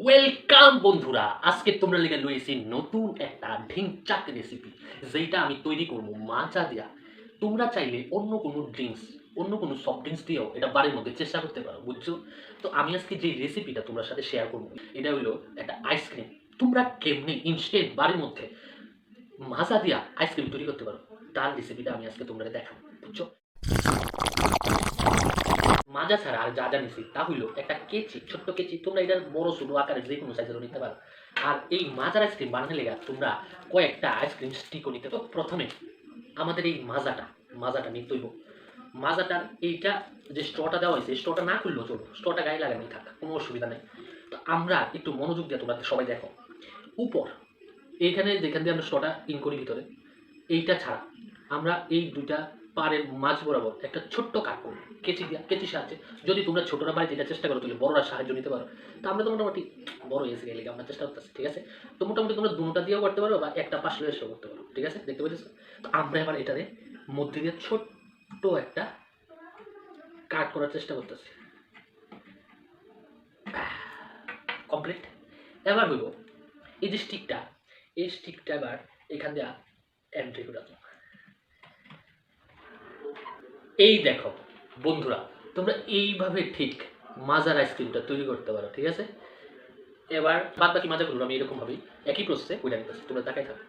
Welcome বন্ধুরা, আজকে তোমরা লেগে লইছি নতুন একটা ঢিংচাক রেসিপি, যেটা আমি তৈরি করবো মাজা দিয়া। তোমরা চাইলে অন্য কোনো ড্রিঙ্কস, অন্য কোনো সফট ড্রিঙ্কস দিয়েও এটা বাড়ির মধ্যে চেষ্টা করতে পারো, বুঝছো? তো আমি আজকে যে রেসিপিটা তোমার সাথে শেয়ার করবো, এটা হলো একটা আইসক্রিম। তোমরা কেমনি ইনস্ট্যান্ট বাড়ির মধ্যে মাজা দিয়া আইসক্রিম তৈরি করতে পারো, তার রেসিপিটা আমি আজকে তোমরা দেখাবো, বুঝছো? মাজা ছাড়া আর যা যা নিছি তা হইলো একটা কেচি, ছোট্ট কেচি। তোমরা এটার বড় ছোট আকারে যে কোনো সাইজেরও নিতে পারো। আর এই মাজার আইসক্রিম বানাতে লেগে তোমরা কয়েকটা আইসক্রিম স্টিকও নিতে। তো প্রথমে আমাদের এই মাজাটা নিতে হইব। মাজাটার এইটা যে স্ট্রটা দেওয়া হয়েছে, স্ট্রটা না খুললেও চলো, স্ট্রটা গায়ে লাগানোই থাক, কোনো অসুবিধা নেই। তো আমরা একটু মনোযোগ দিয়ে তোমরা সবাই দেখো, উপর এইখানে যেখান দিয়ে আমরা স্ট্রটা ইন করি ভিতরে, এইটা ছাড়া আমরা এই দুইটা পাড়ের মাঝ বরাবর একটা ছোট্ট কাট করবো কেচির সাহায্যে। যদি তোমরা ছোটরা বাড়িতে এটা চেষ্টা করো তাহলে বড়রা সাহায্য নিতে পারো। তো আমরা তো মোটামুটি বড় হয়েছে গেলে আমরা চেষ্টা করতেছি, ঠিক আছে? তো মোটামুটি তোমরা দুটা দিয়েও করতে পারো বা একটা পাশ এসেও করতে পারো, ঠিক আছে? দেখতে পাচ্ছ? তো আমরা এবার এটারে মধ্যে দিয়ে ছোট্ট একটা কাট করার চেষ্টা করতেছি। কমপ্লিট। এবার হইব এই যে স্টিকটা, এই স্টিকটা এবার এখান দিয়ে এন্ট্রি করে রাখলাম। এই দেখো বন্ধুরা, তোমরা এইভাবে ঠিক মাজার আইসক্রিমটা তৈরি করতে পারো, ঠিক আছে? এবার বাদ বাকি মাজাগুলো আমি এরকম ভাবেই একই প্রসেসে কইরা নিতেছি, তোমরা তাকাই থাকো।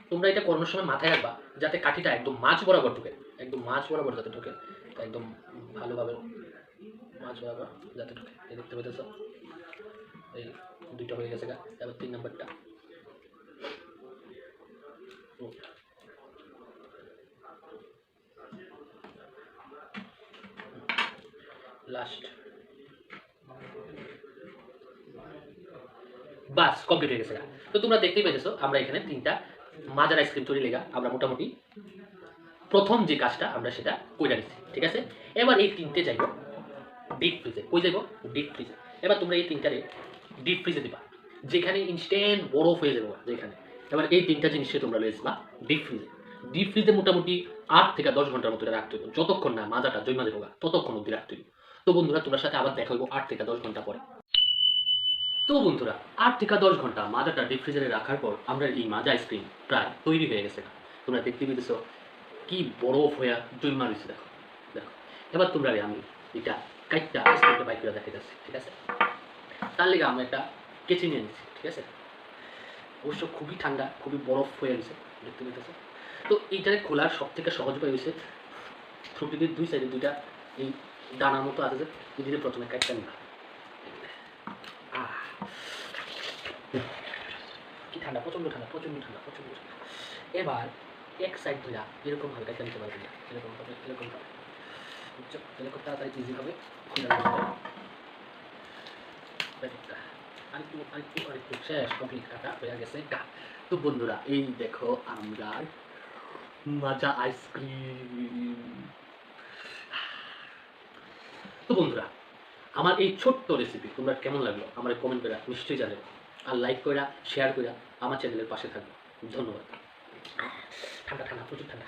তোমরা এটা করানোর সময় মাথায় রাখবা যাতে কাঠিটা একদম মাছ বরাবর ঢুকে, একদম মাছ বরাবর যাতে ঢুকে, একদম ভালোভাবে মাছ বরাবর যাতে ঢুকে। এই দেখতে পেতেছ, এই দুইটা হয়ে গেছে গা। এবার 3 নম্বরটা লাস্ট, বাস কমপ্লিট হয়ে গেছে। তো তোমরা দেখতেই পেয়েছো আমরা এখানে 3টা মাজার আইসক্রিম তৈরি লেগা আমরা মোটামুটি প্রথম যে কাজটা আমরা সেটা কইরা নিচ্ছি, ঠিক আছে? এবার এই 3টে যাইব ডিপ ফ্রিজে। কই যাইব? ডিপ ফ্রিজে। এবার তোমরা এই 3টারে ডিপ ফ্রিজে দিবা, যেখানে ইনস্ট্যান্ট বরফ হয়ে যাবে যেখানে। এবার এই 3টা জিনিসকে তোমরা লয়ে আসবা ডিপ ফ্রিজে। ডিপ ফ্রিজে মোটামুটি 8 থেকে 10 ঘন্টার মতো রাখতে হবে, যতক্ষণ না মাজাটা জৈমা যাবে ততক্ষণ অবধি রাখতে হবে। তো বন্ধুরা, তোমার সাথে আবার দেখা হইব 8 থেকে 10 ঘন্টা পরে। তো বন্ধুরা, 8 থেকে 10 ঘন্টা মাজাটা ডিপ ফ্রিজারে রাখার পর আমরা এই মাজা আইসক্রিম প্রায় তৈরি হয়ে গেছে। তোমরা দেখতে পেয়েছ কি বরফ হয়ে জৈমা রয়েছে, দেখো দেখো। এবার তোমরা আমি এটা কাইটটা আইসক্রিমটা বাইক করে দেখে যাচ্ছি, ঠিক আছে? তার লেগে আমরা একটা কেচি নিয়ে নিচ্ছি, ঠিক আছে? অবশ্য খুবই ঠান্ডা, খুবই বরফ হয়ে গেছে, দেখতে পেতেছে। তো এইটারে খোলার সব থেকে সহজ উপায় হয়েছে ফ্রুটিদের দুই সাইডে দুইটা এই দানার মতো আছে, যে দুইটা প্রথমে কাইটটা নিবা। কি ঠান্ডা, প্রচন্ড ঠান্ডা, প্রচন্ড ঠান্ডা, প্রচন্ড ঠান্ডা। এবার এক সাইড ধরে এরকম ভাবে কাইটা নিতে পারবে, এরকম ভাবে, এরকম ভাবে, বুঝছো? তাহলে খুব তাড়াতাড়ি ইজি হবে। আরেকটু শেষ, কমপ্লিট কাটা হয়ে গেছে গা। তো বন্ধুরা, এই দেখো আমরা মাজা আইসক্রিম। তো বন্ধুরা, আমার এই ছোট্ট রেসিপি তোমরা কেমন লাগলো আমার কমেন্ট করে নিশ্চয়ই জানাবে। আর লাইক করে শেয়ার করে আমার চ্যানেলের পাশে থাকবে। ধন্যবাদ। ঠান্ডা ঠান্ডা, প্রচুর ঠান্ডা।